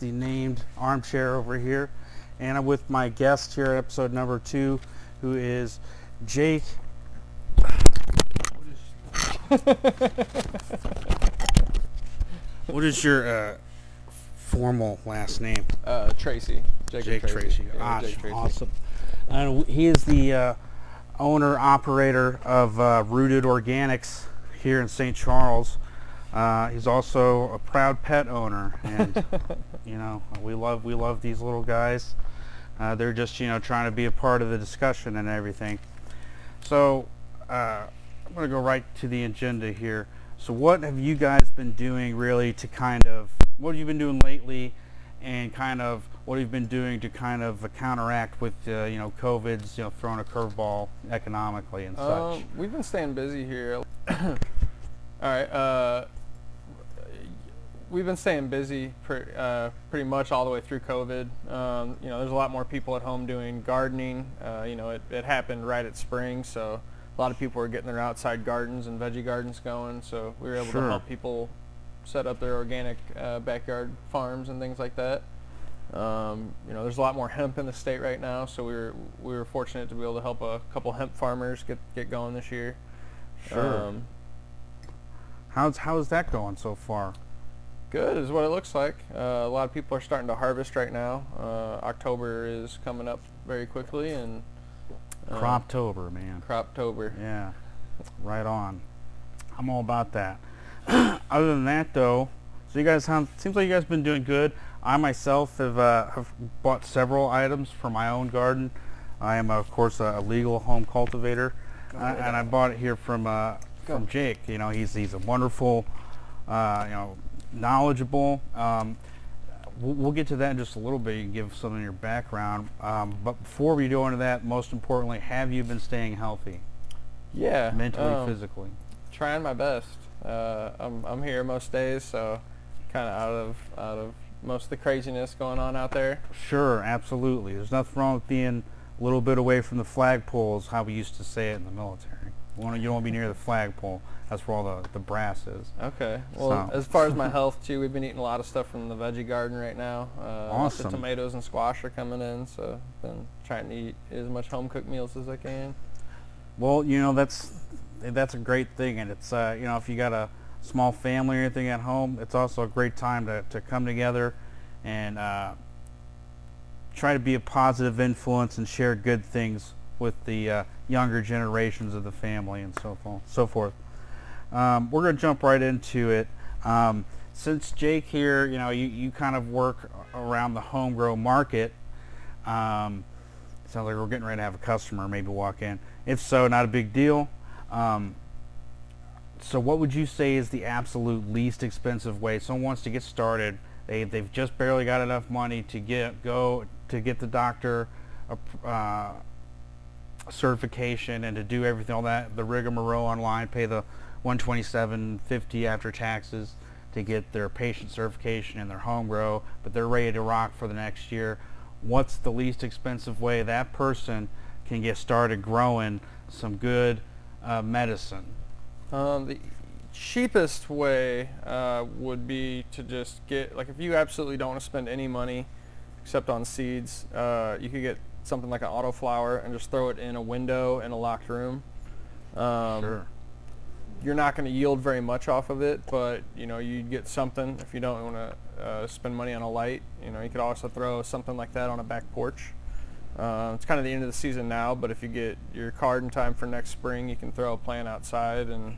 The named Armchair over here, and I'm with my guest here at episode number 2, who is Jake. What is your formal last name? Treacy. Jake Treacy. Yeah, Jake Treacy. Awesome. He is the owner operator of Rooted Organics here in St. Charles. He's also a proud pet owner, and you know, we love these little guys. They're just, you know, trying to be a part of the discussion and everything. So I'm going to go right to the agenda here. So what have you guys been doing really to what have you been doing lately, and what have you been doing to counteract with you know, COVID's, you know, throwing a curveball economically and such? We've been staying busy here. All right. We've been staying busy pretty much all the way through COVID. You know, there's a lot more people at home doing gardening. You know, it happened right at spring, so a lot of people were getting their outside gardens and veggie gardens going. So we were able to help people set up their organic backyard farms and things like that. You know, there's a lot more hemp in the state right now, so we were fortunate to be able to help a couple hemp farmers get going this year. Sure. How's that going so far? Good is what it looks like. A lot of people are starting to harvest right now. October is coming up very quickly, and Croptober, man. Croptober. Yeah, right on. I'm all about that. Other than that, though, so you guys seems like you guys have been doing good. I myself have bought several items for my own garden. I am, of course, a legal home cultivator, and I bought it here from Jake. You know, he's a wonderful, you know, knowledgeable. We'll get to that in just a little bit. You can give some of your background, but before we go into that, most importantly, have you been staying healthy? Yeah, mentally, physically. Trying my best. I'm here most days, so kind of out of most of the craziness going on out there. Sure, absolutely. There's nothing wrong with being a little bit away from the flagpoles, how we used to say it in the military. You don't want to be near the flagpole. That's where all the brass is. Okay. Well, as far as my health too, we've been eating a lot of stuff from the veggie garden right now. Awesome. Lots of tomatoes and squash are coming in, so I've been trying to eat as much home cooked meals as I can. Well, you know, that's a great thing, and it's you know, if you got a small family or anything at home, it's also a great time to come together and try to be a positive influence and share good things with the younger generations of the family and so forth. We're going to jump right into it. Since Jake here, you know, you kind of work around the home grow market. Sounds like we're getting ready to have a customer maybe walk in. If so, not a big deal. So what would you say is the absolute least expensive way someone wants to get started? They've just barely got enough money to get the doctor certification and to do everything, all that, the rigmarole online, pay the $127.50 after taxes to get their patient certification and their home grow, but they're ready to rock for the next year. What's the least expensive way that person can get started growing some good medicine? The cheapest way would be to just get, like, if you absolutely don't want to spend any money except on seeds, you could get something like an autoflower and just throw it in a window in a locked room. Sure. You're not going to yield very much off of it, but you know, you'd get something. If you don't want to spend money on a light, you know, you could also throw something like that on a back porch. It's kind of the end of the season now, but if you get your card in time for next spring, you can throw a plant outside and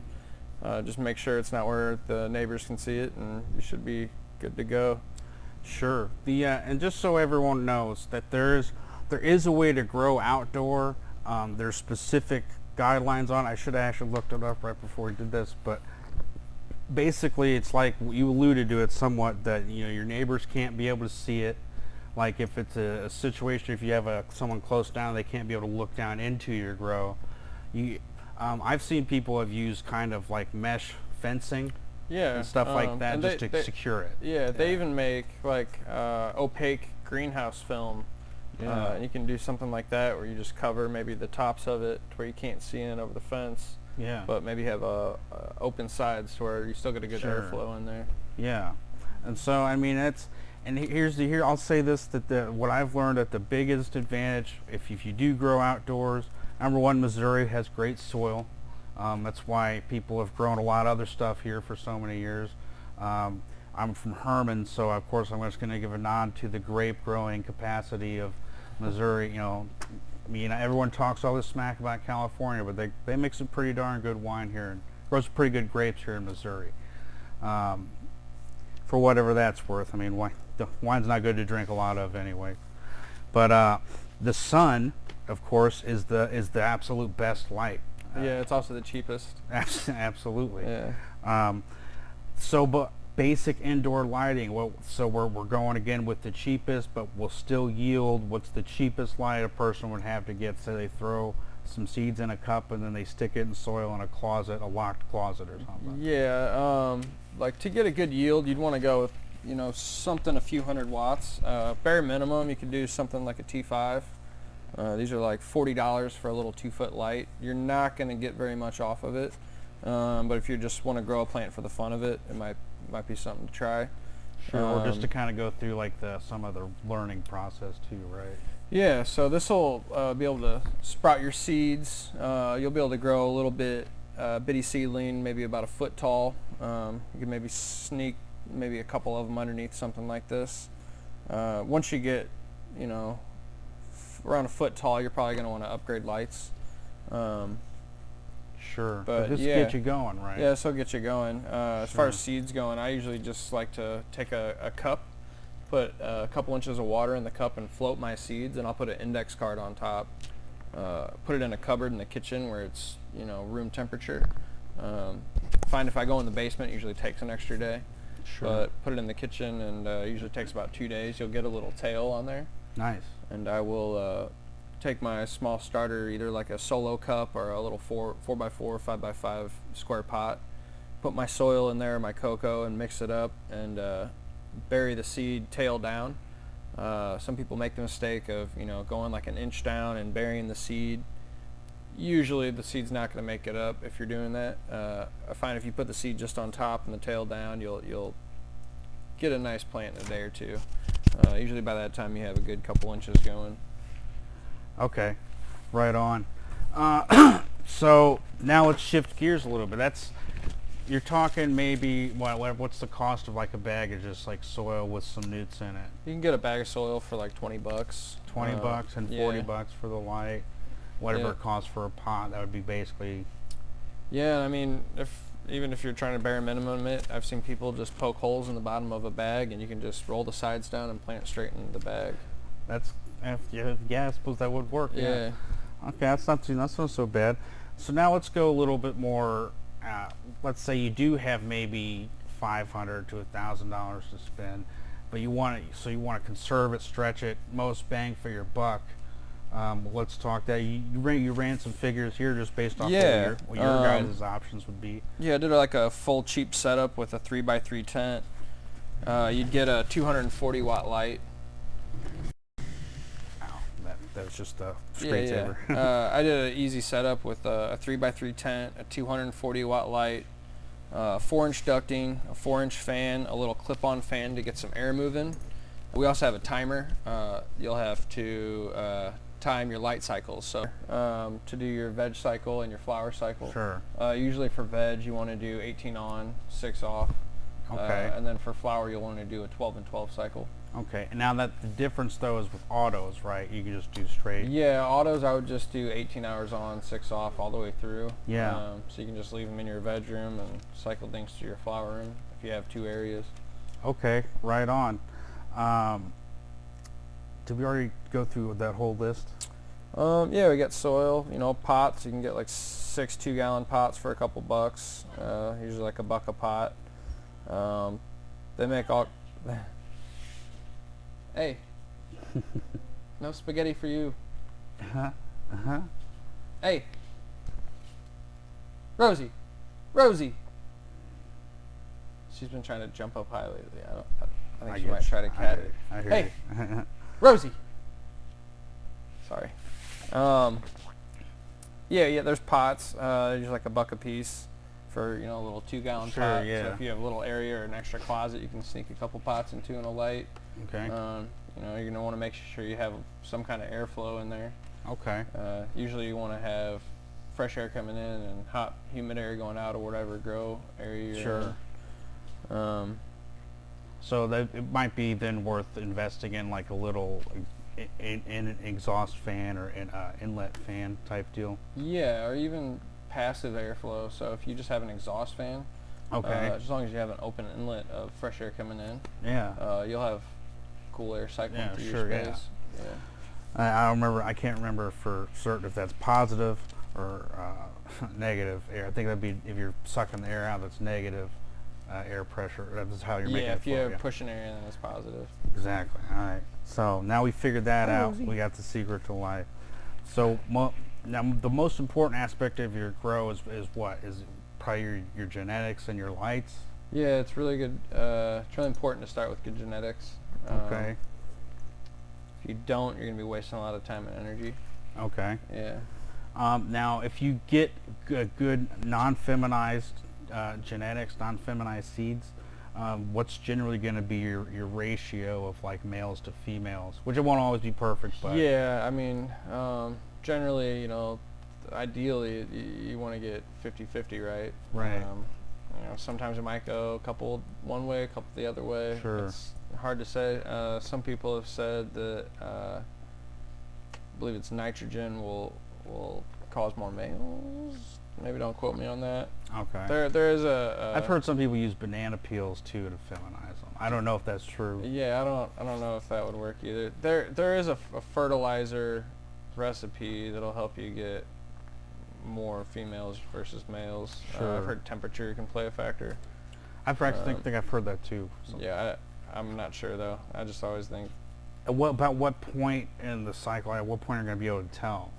just make sure it's not where the neighbors can see it, and you should be good to go. Sure. And just so everyone knows that there is a way to grow outdoor. There's specific guidelines on it. I should have actually looked it up right before we did this, but basically it's like you alluded to it somewhat, that you know, your neighbors can't be able to see it. Like if it's a situation, if you have someone close down, they can't be able to look down into your grow. I've seen people have used kind of like mesh fencing, and stuff like that, just to secure it. Yeah, they even make like opaque greenhouse film. And you can do something like that where you just cover maybe the tops of it to where you can't see in over the fence. Yeah. But maybe have open sides to where you still get a good airflow in there. Yeah. And so I mean I'll say this, that what I've learned, that the biggest advantage if you do grow outdoors, number one, Missouri has great soil. That's why people have grown a lot of other stuff here for so many years. I'm from Herman, so of course I'm just going to give a nod to the grape growing capacity of Missouri. You know, I mean, everyone talks all this smack about California, but they make some pretty darn good wine here and grow some pretty good grapes here in Missouri. For whatever that's worth. I mean, wine's not good to drink a lot of anyway. But the sun, of course, is the absolute best light. Yeah, it's also the cheapest. Absolutely. Yeah. But basic indoor lighting. Well, so we're going again with the cheapest, but will still yield. What's the cheapest light a person would have to get? Say they throw some seeds in a cup and then they stick it in soil in a closet, a locked closet or something. Yeah. Like to get a good yield, you'd want to go with, you know, something a few hundred watts. Bare minimum, you could do something like a T5. These are like $40 for a little 2-foot light. You're not going to get very much off of it, but if you just want to grow a plant for the fun of it, it might be something to try. Sure, or just to kind of go through like some of the learning process too, right? Yeah, so this will be able to sprout your seeds. You'll be able to grow a little bitty seedling, maybe about a foot tall. You can maybe sneak maybe a couple of them underneath something like this. Once you get, you know, around a foot tall, you're probably going to want to upgrade lights. Sure, but this yeah, gets you going, right? Yeah, this will get you going. As far as seeds going, I usually just like to take a cup, put a couple inches of water in the cup and float my seeds, and I'll put an index card on top. Put it in a cupboard in the kitchen where it's, you know, room temperature. Find if I go in the basement, it usually takes an extra day. Sure. But put it in the kitchen, and usually takes about 2 days. You'll get a little tail on there. Nice. And I will take my small starter, either like a solo cup or a little 4x4, 5x5 square pot, put my soil in there, my cocoa, and mix it up, and bury the seed tail down. Some people make the mistake of, you know, going like an inch down and burying the seed. Usually the seed's not going to make it up if you're doing that. I find if you put the seed just on top and the tail down, you'll get a nice plant in a day or two. Usually by that time you have a good couple inches going. Okay, right on. So now let's shift gears a little bit. You're talking maybe what's the cost of like a bag of just like soil with some newts in it? You can get a bag of soil for like $20. $20 and $40 for the light. Whatever it costs for a pot, that would be basically. Yeah, I mean, even if you're trying to bare minimum it, I've seen people just poke holes in the bottom of a bag, and you can just roll the sides down and plant straight in the bag. Yeah, I suppose that would work. Yeah. Okay, that's not so bad. So now let's go a little bit more. Let's say you do have maybe $500 to $1,000 to spend, but you want to conserve it, stretch it, most bang for your buck. Let's talk that. You ran some figures here just based off what your guys' options would be. Yeah, I did like a full cheap setup with a 3x3 tent. You'd get a 240 watt light. Wow, that was just a straight saver. I did an easy setup with a 3x3 tent, a 240 watt light, 4-inch ducting, a 4-inch fan, a little clip-on fan to get some air moving. We also have a timer. You'll have to time your light cycles, so to do your veg cycle and your flower cycle. Sure. Usually for veg you want to do 18 on, 6 off. Okay. And then for flower you'll want to do a 12 and 12 cycle. Okay. And now that the difference though is with autos, right? You can just do straight. Yeah, autos I would just do 18 hours on, 6 off all the way through. Yeah. So you can just leave them in your veg room and cycle things to your flower room if you have 2 areas. Okay, right on. Did we already go through that whole list? Yeah, we got soil, you know, pots. You can get like 6 2-gallon pots for a couple bucks. Usually like $1 a pot. They make all. Hey, no spaghetti for you. Hey, Rosie. She's been trying to jump up high lately. I think she might try to cat it. I hear Hey, you. Rosie. Sorry. Yeah, there's pots. Usually like $1 a piece for, you know, a little 2-gallon Sure, pot. yeah. So if you have a little area or an extra closet, you can sneak a couple pots into in a light. Okay. You know, you're gonna want to make sure you have some kind of airflow in there. Okay. Usually you want to have fresh air coming in and hot, humid air going out, or whatever grow area you're Sure. in. So that it might be then worth investing in like a little in an exhaust fan or an inlet fan type deal. Yeah, or even passive airflow. So if you just have an exhaust fan, Okay. as long as you have an open inlet of fresh air coming in, Yeah. you'll have cool air cycling Yeah, through sure, your yeah. space. Yeah. I don't remember. I can't remember for certain if that's positive or negative air. I think that'd be if you're sucking the air out. That's negative air pressure. That's how you're making Yeah, it if flow. you're pushing air in, then it's positive. Exactly. All right. So now we figured that out. Rosie. We got the secret to life. So now the most important aspect of your grow is what? Is probably your genetics and your lights. Yeah, it's really good. It's really important to start with good genetics. Okay. If you don't, you're gonna be wasting a lot of time and energy. Okay. Yeah. Now, if you get good non-feminized genetics, non-feminized seeds, what's generally going to be your ratio of like males to females? Which it won't always be perfect, but Yeah, I mean, generally, you know, ideally, you want to get 50-50, right? Right. You know, sometimes it might go a couple one way, a couple the other way. Sure. It's hard to say. Some people have said that I believe it's nitrogen will cause more males. Maybe don't quote me on that. okay. There is a. I've heard some people use banana peels too to feminize them. I don't know if that's true. Yeah, I don't know if that would work either. There is a fertilizer recipe that'll help you get more females versus males. Sure. I've heard temperature can play a factor. I've actually think I've heard that too. So. Yeah, I'm not sure though. I just always think. About what point in the cycle? At what point are you going to be able to tell?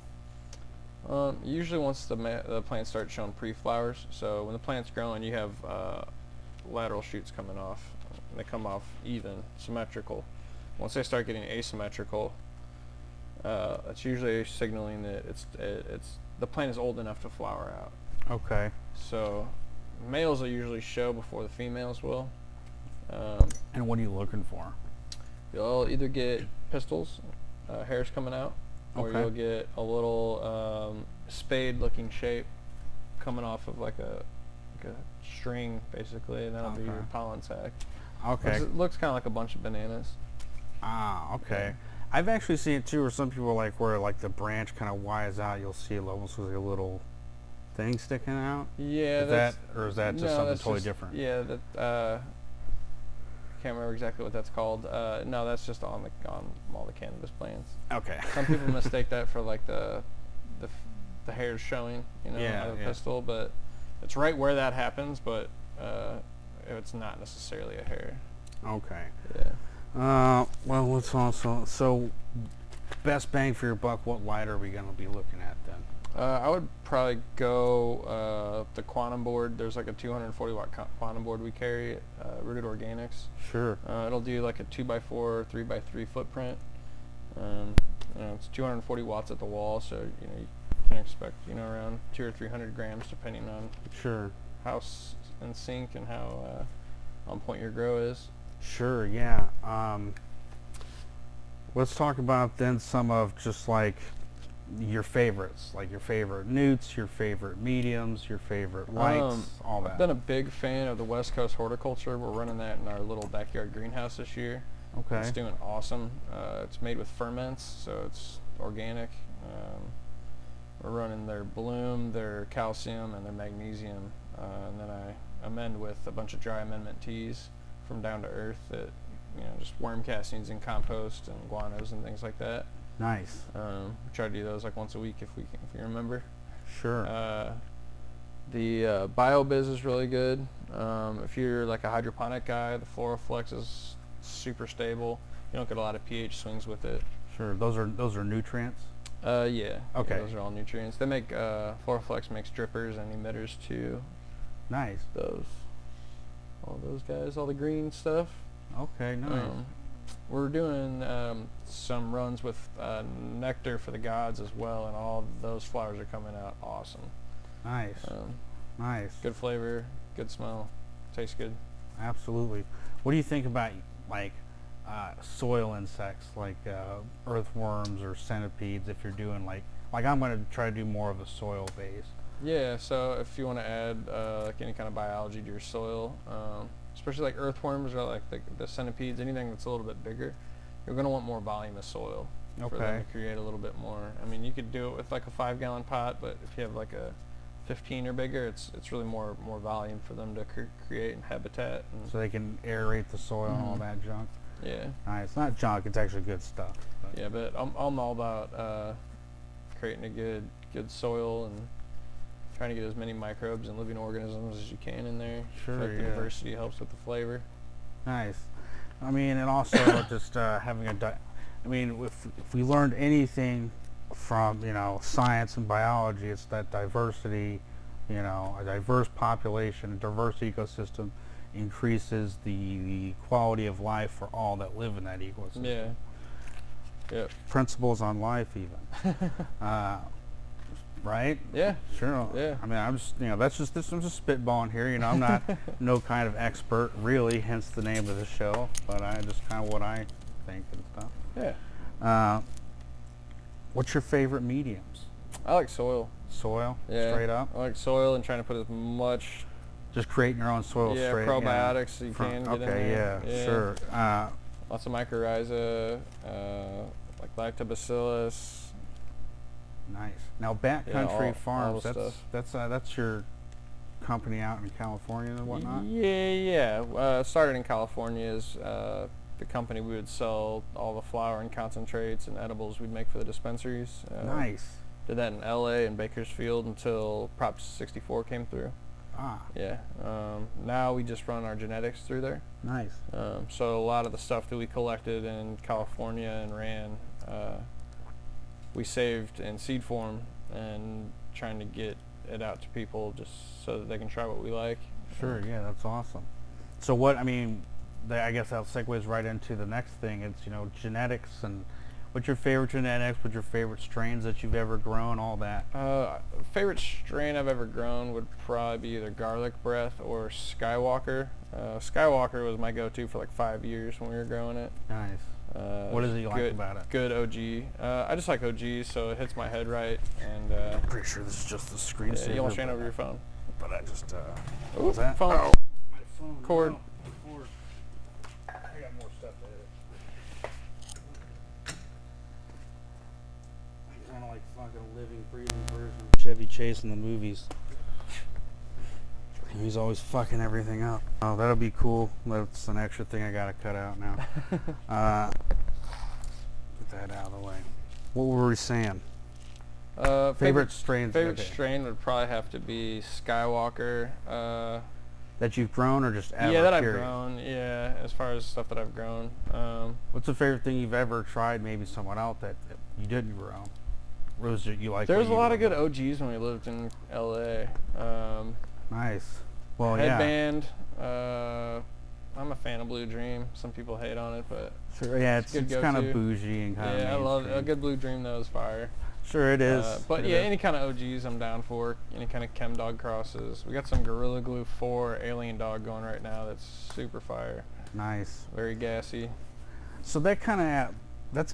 Usually once the plant starts showing pre-flowers. So when the plant's growing, you have lateral shoots coming off. They come off even, symmetrical. Once they start getting asymmetrical, it's usually signaling that the plant is old enough to flower out. Okay. So males will usually show before the females will. And what are you looking for? You'll either get pistils, hairs coming out, or Okay. you'll get a little spade-looking shape coming off of like a string, basically, and that'll be Okay. your pollen sac. Okay. It looks kind of like a bunch of bananas. Ah, okay. Yeah. I've actually seen it too, where some people like where like the branch kind of wires out. You'll see it almost like a little thing sticking out. Yeah, Is that or is that just no, something that's totally just- different? Yeah, that can't remember exactly what that's called. No, that's just on all the cannabis plants. Okay. Some people mistake that for like the hairs showing, you know, Yeah, out of a yeah. pistil, but it's right where that happens, but it's not necessarily a hair. Okay. Yeah. Well, let's also so best bang for your buck. What light are we going to be looking at then? I would probably go the quantum board. There's like a 240 watt quantum board we carry, Rooted Organics. Sure. It'll do like a 2x4, 3x3 footprint. You know, it's 240 watts at the wall, so you know you can expect around 200 or 300 grams depending on Sure. how in sync and how on point your grow is. Sure. Yeah. Let's talk about then some of just like your favorites, like your favorite newts, your favorite mediums, your favorite lights, all that. I've been a big fan of the West Coast horticulture. We're running that in our little backyard greenhouse this year. Okay. It's doing awesome. It's made with ferments, so it's organic. We're running their bloom, their calcium, and their magnesium, and then I amend with a bunch of dry amendment teas from Down to Earth that just worm castings and compost and guanos and things like that. Nice. We try to do those like once a week if we remember. Sure. The BioBiz is really good. If you're like a hydroponic guy, the Floraflex is super stable. You don't get a lot of pH swings with it. Sure. Those are nutrients. Yeah. Okay. Yeah, those are all nutrients. They make Floraflex makes drippers and emitters too. Nice. All those guys, all the green stuff. Okay. Nice. We're doing some runs with Nectar for the Gods as well, and all those flowers are coming out awesome. Nice. Nice. Good flavor, good smell, tastes good. Absolutely. What do you think about like soil insects, like earthworms or centipedes? If you're doing like I'm going to try to do more of a soil base. Yeah, so if you want to add like any kind of biology to your soil, especially like earthworms or like the centipedes, anything that's a little bit bigger, you're going to want more volume of soil for them to create a little bit more. I mean, you could do it with like a 5-gallon pot, but if you have like a 15 or bigger, it's really more volume for them to create and habitat. And so they can aerate the soil and all that junk. Yeah. It's not junk, it's actually good stuff. But. Yeah, but I'm all about creating a good soil and trying to get as many microbes and living organisms as you can in there. Sure, the diversity helps with the flavor. Nice. I mean, and also just having I mean, if we learned anything from, science and biology, it's that diversity, a diverse population, a diverse ecosystem increases the quality of life for all that live in that ecosystem. Yeah. Yep. Principles on life even. Right? Yeah. Sure. Yeah. I mean, I'm just, I'm just spitballing here. I'm not no kind of expert, really, hence the name of the show. But I just kind of what I think and stuff. Yeah. What's your favorite mediums? I like soil. Soil? Yeah. Straight up? I like soil and trying to put as much. Just creating your own soil straight. Probiotics you can get in there. Yeah, sure. Lots of mycorrhiza, like lactobacillus. Nice. Now, Backcountry Farms, that's your company out in California and whatnot? Yeah. Started in California as the company. We would sell all the flour and concentrates and edibles we'd make for the dispensaries. Nice. Did that in LA and Bakersfield until Prop 64 came through. Yeah. Now we just run our genetics through there. Nice. So a lot of the stuff that we collected in California and ran, we saved in seed form and trying to get it out to people just so that they can try what we like. Sure. Yeah, that's awesome. So I guess that segues right into the next thing. It's genetics, and what's your favorite genetics? What's your favorite strains that you've ever grown? All that. Favorite strain I've ever grown would probably be either Garlic Breath or Skywalker. Skywalker was my go-to for like 5 years when we were growing it. Nice. What is it you like about it? Good OG. I just like OG, so it hits my head right. And I'm pretty sure this is just the screensaver. You almost ran over your phone. But I just. What was that? Phone. Oh, my phone. Cord. No. I got more stuff to edit. I'm kind of like fucking living, breathing version of Chevy Chase in the movies. He's always fucking everything up. Oh, that'll be cool. That's an extra thing I gotta cut out now. Get that out of the way. What were we saying? Favorite strains? Favorite strain would probably have to be Skywalker. That you've grown or just ever? Yeah, that period? I've grown. Yeah, as far as stuff that I've grown. What's the favorite thing you've ever tried? Maybe someone else that you didn't grow. What was it you like? There's a lot of good OGs when we lived in LA. Nice. Well, Headband. I'm a fan of Blue Dream. Some people hate on it, but sure, yeah, it's kind of bougie and kind of. Yeah, I love it. A good Blue Dream though is fire. Sure, it is. But yeah, any kind of OGs I'm down for. Any kind of Chem Dog crosses. We got some Gorilla Glue 4 Alien Dog going right now. That's super fire. Nice. Very gassy. So that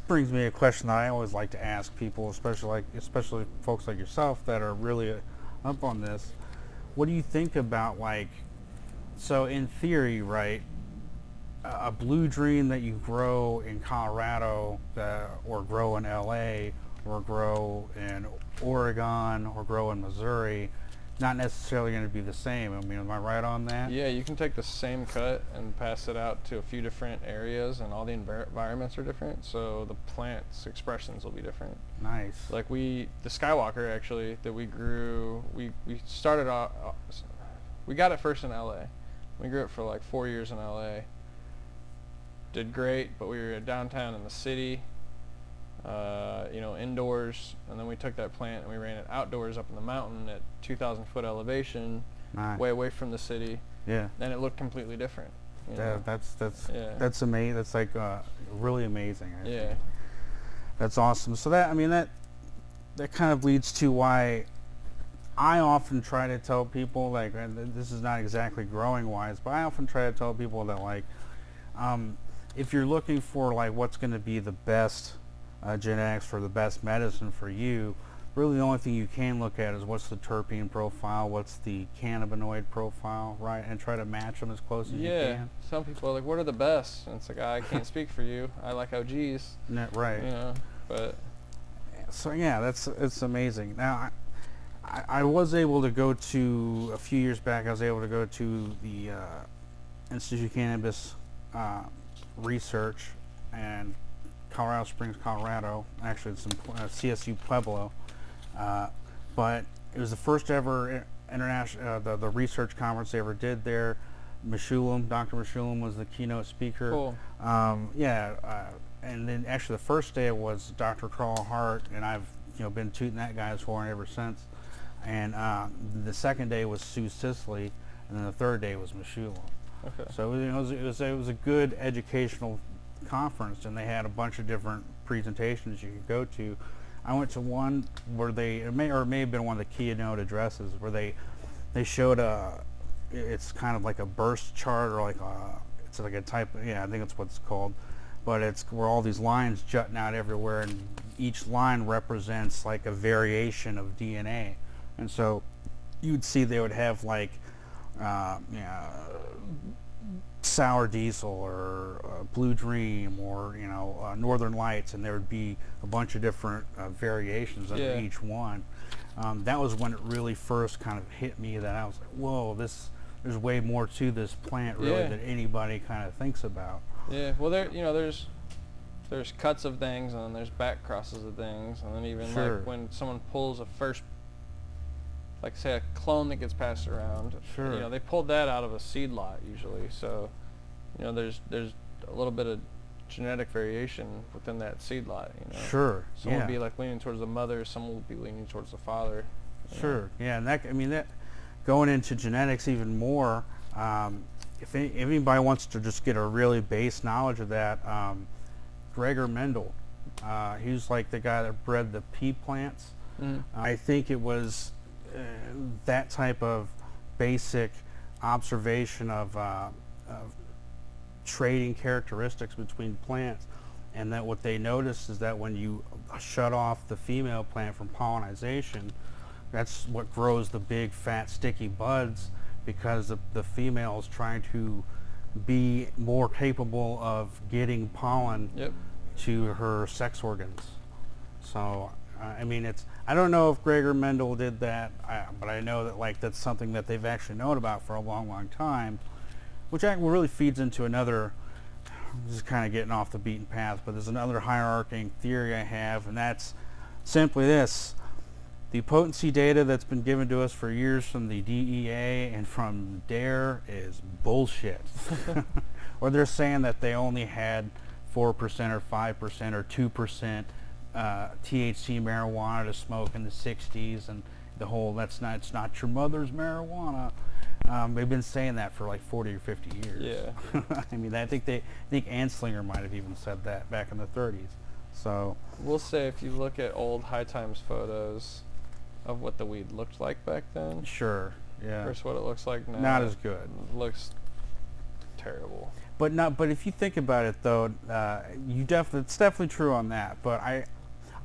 brings me a question that I always like to ask people, especially folks like yourself that are really up on this. What do you think about so in theory, right, a Blue Dream that you grow in Colorado or grow in LA or grow in Oregon or grow in Missouri, not necessarily going to be the same. I mean, am I right on that? Yeah, you can take the same cut and pass it out to a few different areas, and all the environments are different, so the plant's expressions will be different. Nice. Like the Skywalker actually that we grew, we started off, we got it first in LA. We grew it for like 4 years in LA. Did great, but we were downtown in the city, indoors, and then we took that plant and we ran it outdoors up in the mountain at 2,000 foot elevation, nice. Way away from the city. Yeah. And it looked completely different. That's amazing. That's like really amazing. I think. That's awesome. So that kind of leads to why I often try to tell people, like, and this is not exactly growing wise, but I often try to tell people that, like, if you're looking for like what's going to be the best genetics for the best medicine for you, really the only thing you can look at is what's the terpene profile, what's the cannabinoid profile, right? And try to match them as close as you can. Some people are like, what are the best? And it's like, I can't speak for you. I like OGs. Right. You know, but. So yeah, it's amazing. Now, I was able to go to, a few years back, I was able to go to the Institute of Cannabis research in Colorado Springs, Colorado. Actually, it's in CSU Pueblo. But it was the first ever international, the research conference they ever did there. Dr. Meshulam was the keynote speaker. Cool. And then actually the first day was Dr. Carl Hart, and I've been tooting that guy's horn ever since. And the second day was Sue Sisley, and then the third day was Meshulam. Okay. So it was a good educational conference, and they had a bunch of different presentations you could go to. I went to one where it may have been one of the keynote addresses where they showed it's kind of like a burst chart, or it's like a type of, I think that's what it's called, but it's where all these lines jutting out everywhere, and each line represents like a variation of DNA. And so you'd see they would have like Sour Diesel or Blue Dream or Northern Lights, and there would be a bunch of different variations under each one. That was when it really first kind of hit me that I was like, whoa, there's way more to this plant really than anybody kind of thinks about. Yeah, well, there's cuts of things, and then there's back crosses of things, and then even like when someone pulls a first, like say a clone that gets passed around, they pulled that out of a seed lot usually. So, there's a little bit of genetic variation within that seed lot. Some will be like leaning towards the mother, some will be leaning towards the father. Yeah, and that going into genetics even more. If anybody wants to just get a really base knowledge of that, Gregor Mendel, he was like the guy that bred the pea plants. I think it was that type of basic observation of trading characteristics between plants, and that what they noticed is that when you shut off the female plant from pollination, that's what grows the big fat sticky buds, because the female is trying to be more capable of getting pollen to her sex organs. So I don't know if Gregor Mendel did that, but I know that that's something that they've actually known about for a long, long time, which really feeds into another, just kind of getting off the beaten path, but there's another hierarching theory I have, and that's simply this. The potency data that's been given to us for years from the DEA and from DARE is bullshit. Or they're saying that they only had 4% or 5% or 2% THC marijuana to smoke in the 60s, and the whole it's not your mother's marijuana. They've been saying that for like 40 or 50 years. Yeah. I think Anslinger might have even said that back in the 30s. So we'll say if you look at old High Times photos of what the weed looked like back then. Sure. Yeah. Versus what it looks like now. Not as good. It looks terrible. But if you think about it though, it's definitely true on that. But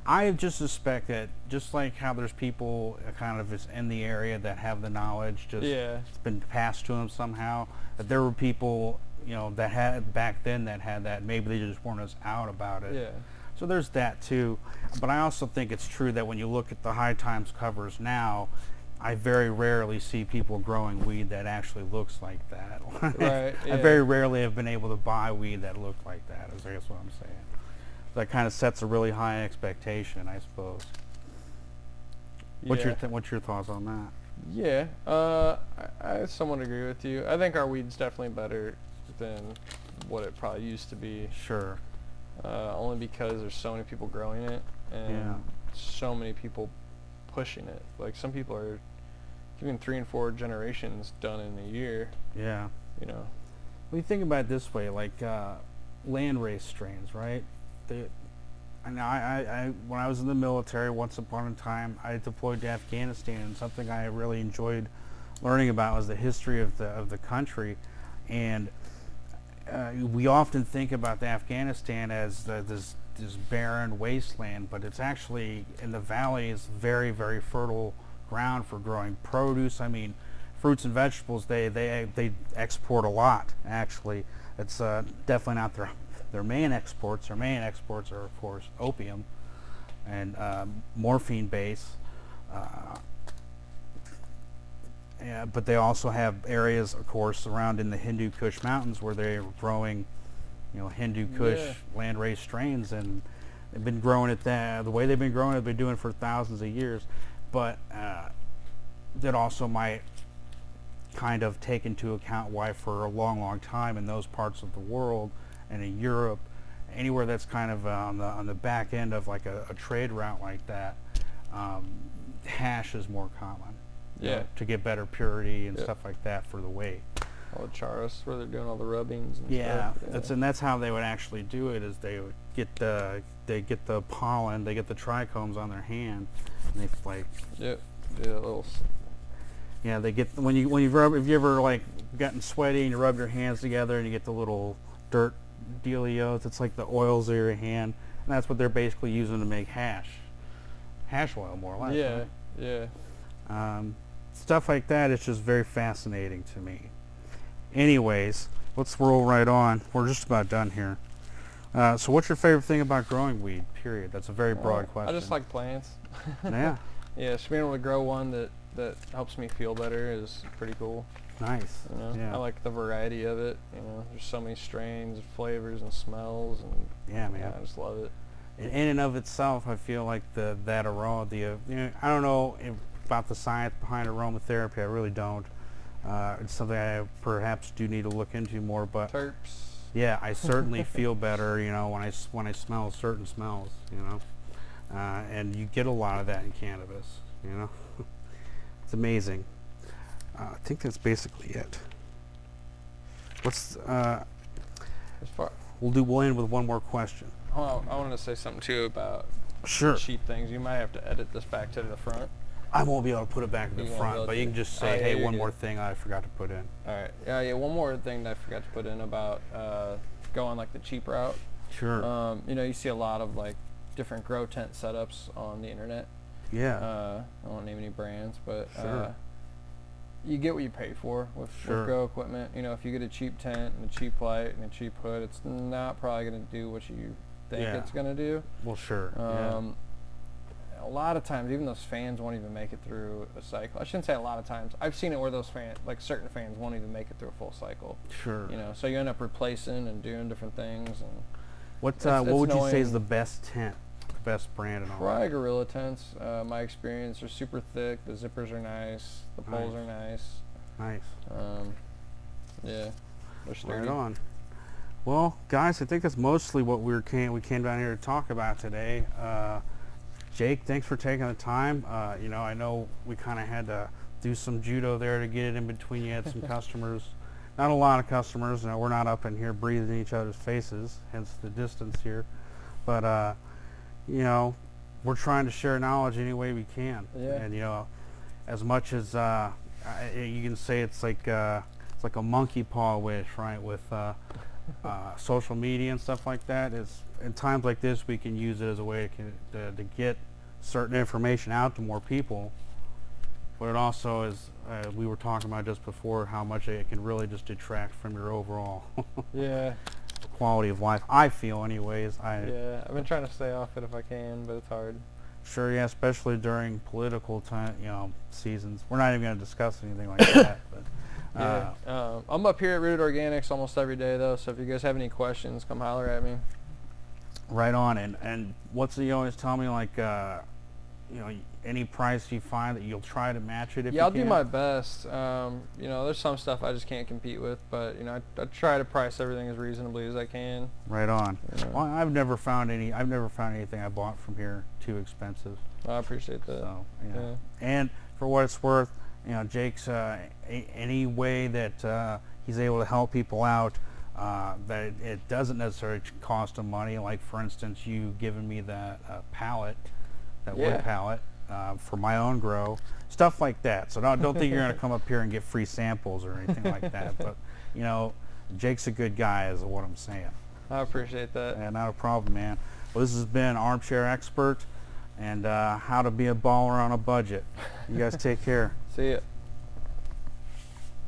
I just suspect that just like how there's people kind of in the area that have the knowledge, it's been passed to them somehow, that there were people that had back then that had that. Maybe they just weren't as out about it. Yeah. So there's that too. But I also think it's true that when you look at the High Times covers now, I very rarely see people growing weed that actually looks like that. Right. Yeah. I very rarely have been able to buy weed that looked like that, is I guess what I'm saying. That kind of sets a really high expectation, I suppose. What's your thoughts on that? Yeah, I somewhat agree with you. I think our weed's definitely better than what it probably used to be. Sure. Only because there's so many people growing it and so many people pushing it. Like some people are doing 3 and 4 generations done in a year. Yeah. Well, you think about it this way, like land race strains, right? And when I was in the military, once upon a time, I deployed to Afghanistan, and something I really enjoyed learning about was the history of the country. And we often think about Afghanistan as this barren wasteland, but it's actually, in the valley, is very, very fertile ground for growing produce. I mean, fruits and vegetables, they export a lot, actually. It's definitely not their main exports. Their main exports are, of course, opium and morphine base. Yeah, but they also have areas, of course, around in the Hindu Kush Mountains where they're growing, Hindu Kush land-raised strains, and they've been growing it the way they've been growing it. They've been doing it for thousands of years. But that also might kind of take into account why for a long, long time in those parts of the world and in Europe, anywhere that's kind of on the back end of like a trade route like that, hash is more common. To get better purity and stuff like that for the weight. All the charas where they're doing all the rubbings and stuff. Yeah, that's how they would actually do it. Is they would get the pollen, they get the trichomes on their hand, and they like. Little. Yeah, they get when you rub. If you ever like gotten sweaty and you rub your hands together and you get the little dirt dealios, it's like the oils of your hand, and that's what they're basically using to make hash oil, more or less. Yeah, right? yeah. Stuff like that is just very fascinating to me. Anyways, let's roll right on. We're just about done here. So what's your favorite thing about growing weed, period? That's a very broad question. I just like plants. Yeah. Yeah, so being able to grow one that helps me feel better is pretty cool. Nice. Yeah. I like the variety of it. There's so many strains, flavors, and smells, and yeah, man. I just love it. In and of itself, I feel like that aroma, I don't know about the science behind aromatherapy. I really don't. It's something I perhaps do need to look into more. But terps. Yeah, I certainly feel better, when I smell certain smells, and you get a lot of that in cannabis, It's amazing. I think that's basically it. We'll end with one more question. Oh, I wanted to say something too about Sure. sheet things. You might have to edit this back to the front. I won't be able to put it back in the front, but you can just say, hey, one more thing I forgot to put in. All right. Yeah, one more thing that I forgot to put in about going like the cheap route. Sure. You see a lot of like different grow tent setups on the internet. Yeah. I won't name any brands, but sure. You get what you pay for with grow equipment. If you get a cheap tent and a cheap light and a cheap hood, it's not probably going to do what you think it's going to do. Well, sure. A lot of times, even those fans won't even make it through a cycle. I shouldn't say a lot of times. I've seen it where those certain fans won't even make it through a full cycle. Sure. So you end up replacing and doing different things. And what would you say is the best tent, the best brand and all? Probably Gorilla tents. My experience, they're super thick. The zippers are nice. The poles are nice. Nice. Yeah. They're sturdy. Right on. Well, guys, I think that's mostly what we came down here to talk about today. Jake, thanks for taking the time. I know we kind of had to do some judo there to get it in between. You had some customers, not a lot of customers. We're not up in here breathing in each other's faces, hence the distance here. But, we're trying to share knowledge any way we can. Yeah. And, as much as you can say it's like a monkey paw wish, right, with social media and stuff like that. In times like this, we can use it as a way to get certain information out to more people. But it also is, we were talking about just before, how much it can really just detract from your overall quality of life. I feel, anyways. I've been trying to stay off it if I can, but it's hard. Sure, yeah, especially during political time, seasons. We're not even going to discuss anything like that. But I'm up here at Rooted Organics almost every day, though. So if you guys have any questions, come holler at me. Right on. And you always tell me, like, any price you find that you'll try to match it if you can? I'll do my best. There's some stuff I just can't compete with, but I try to price everything as reasonably as I can. Right on. Well, I've never found anything I bought from here too expensive. I appreciate that. So, yeah. And for what it's worth, Jake's any way that he's able to help people out, that it doesn't necessarily cost them money. Like for instance, you giving me that pallet, that wood pallet for my own grow, stuff like that. So don't think you're going to come up here and get free samples or anything like that. But you know, Jake's a good guy, is what I'm saying. I appreciate that. Yeah, not a problem, man. Well, this has been Armchair Expert and how to be a baller on a budget. You guys take care. See ya.